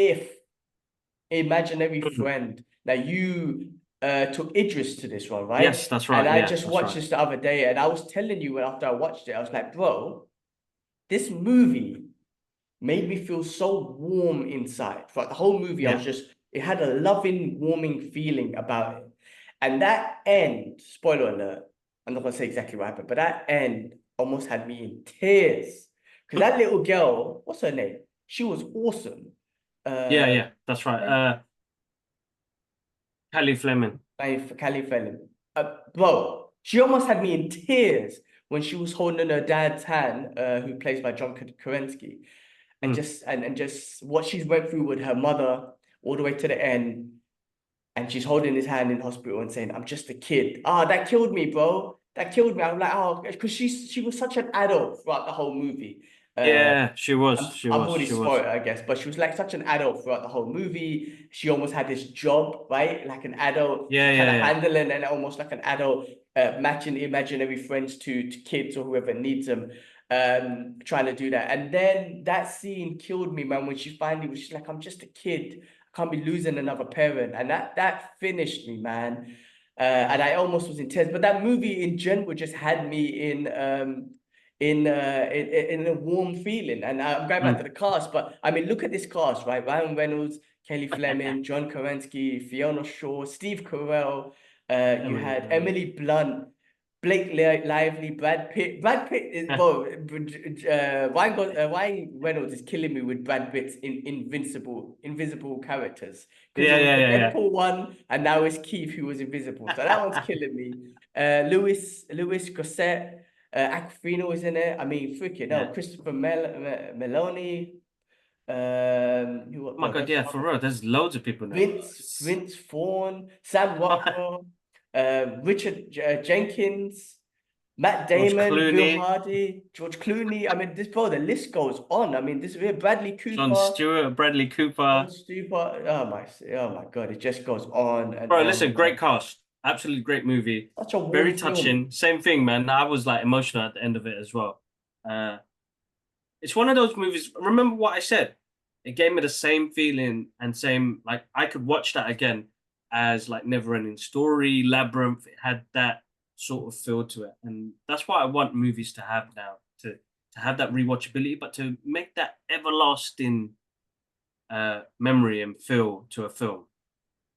if imaginary Mhm. friend. Now you took Idris to this one, Yes, right? that's And right. I Yeah, just that's watched right. this the other day, and I was telling you after I watched it, I was like, bro, this movie made me feel so warm inside. For the whole movie, I was Yeah. just, it had a loving, warming feeling about it. And that end, spoiler alert, I'm not gonna say exactly what happened, but that end almost had me in tears. Because that little girl, what's her name? She was awesome. Yeah, Uh, yeah, that's what's her right. name? Kelly Fleming. Callie Fellin. Bro, she almost had me in tears when she was holding her dad's hand, who plays by John Kerensky, and Mm. just what she's went through with her mother all the way to the end, and she's holding his hand in hospital and saying, "I'm just a kid." Ah, that killed me, bro. That killed me. I'm like, oh, because she was such an adult throughout the whole movie. Uh, Yeah, she was. I'm, She I've was. already She was. spoiled it, I guess, but she was like such an adult throughout the whole movie. She almost had this job, right? Like an adult, Yeah, kind yeah, of yeah. handling and almost like an adult, matching imaginary friends to kids or whoever needs them, trying to do that. And then that scene killed me, man, when she finally was she's like, I'm just a kid. I can't be losing another parent. And that finished me, man. And I almost was in tears. But that movie in general just had me in a warm feeling. And I'm going back to Mm. the cast, but I mean, look at this cast, right? Ryan Reynolds, Kelly Fleming, John Kerensky, Fiona Shaw, Steve Carell. You Emily had Blunt. Emily Blunt, Lively, Brad Pitt. Brad Pitt is bro. Ryan Reynolds is killing me with Brad Pitt's invisible characters because Yeah, it was yeah, the yeah, yeah. Deadpool one, and now it's Keith who was invisible. So that one's killing me. Louis Gossett. Aquafina was in it. I mean, freaking hell, Yeah. Christopher Meloni. Oh my Bro, God, there's some yeah, for other real. There's loads of people now. Vince Vaughn, Sam Rockwell, Richard Jenkins, Matt George Damon, Bill Clooney, Hardy, George Clooney. I mean, this bro, the list goes on. I mean, this here Bradley Jon Cooper, Stewart, Bradley Jon Cooper. Stewart. Oh my God, it just goes on and Bro, on listen, and on. great cast. Absolutely great movie. Such a warm Very film. touching. Same thing, man. I was like emotional at the end of it as well. Uh, it's one of those movies. Remember what I said? It gave me the same feeling and same like I could watch that again as like Never Ending Story, Labyrinth. It had that sort of feel to it, and that's what I want movies to have now to have that rewatchability, but to make that everlasting memory and feel to a film.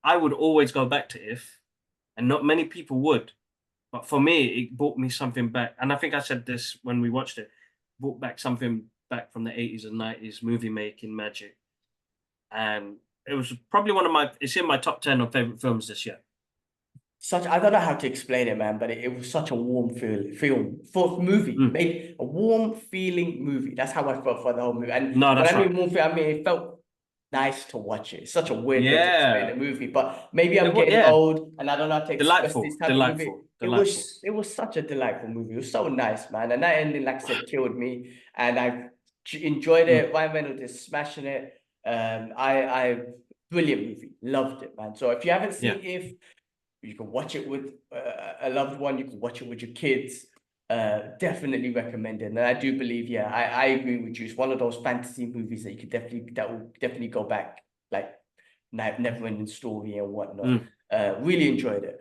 I would always go back to If, and not many people would. But for me, it brought me something back. And I think I said this when we watched it, brought back something back from the 80s and 90s movie making magic. And it was probably it's in my top 10 of favorite films this year. Such I don't know how to explain it, man, but it was such a warm film for movie. Mm. Made a warm feeling movie. That's how I felt for the whole movie. And No, when that's I right. mean warm feeling, I mean it felt nice to watch it. It's such a weird way to explain Yeah. the movie, but maybe I'm getting Yeah. old and I don't know how to express this Delightful. type of movie. Delightful. Delightful. It was such a delightful movie. It was so nice, man. And that ending, like I said, killed me. And I enjoyed Mm. it. Ryan Reynolds is smashing it. I brilliant movie. Loved it, man. So if you haven't Yeah. seen If, you can watch it with a loved one. You can watch it with your kids. Definitely recommend it. And I do believe, yeah, I agree with you. It's one of those fantasy movies that you could that will definitely go back, like Never Ending Story and whatnot. Mm. Really enjoyed it.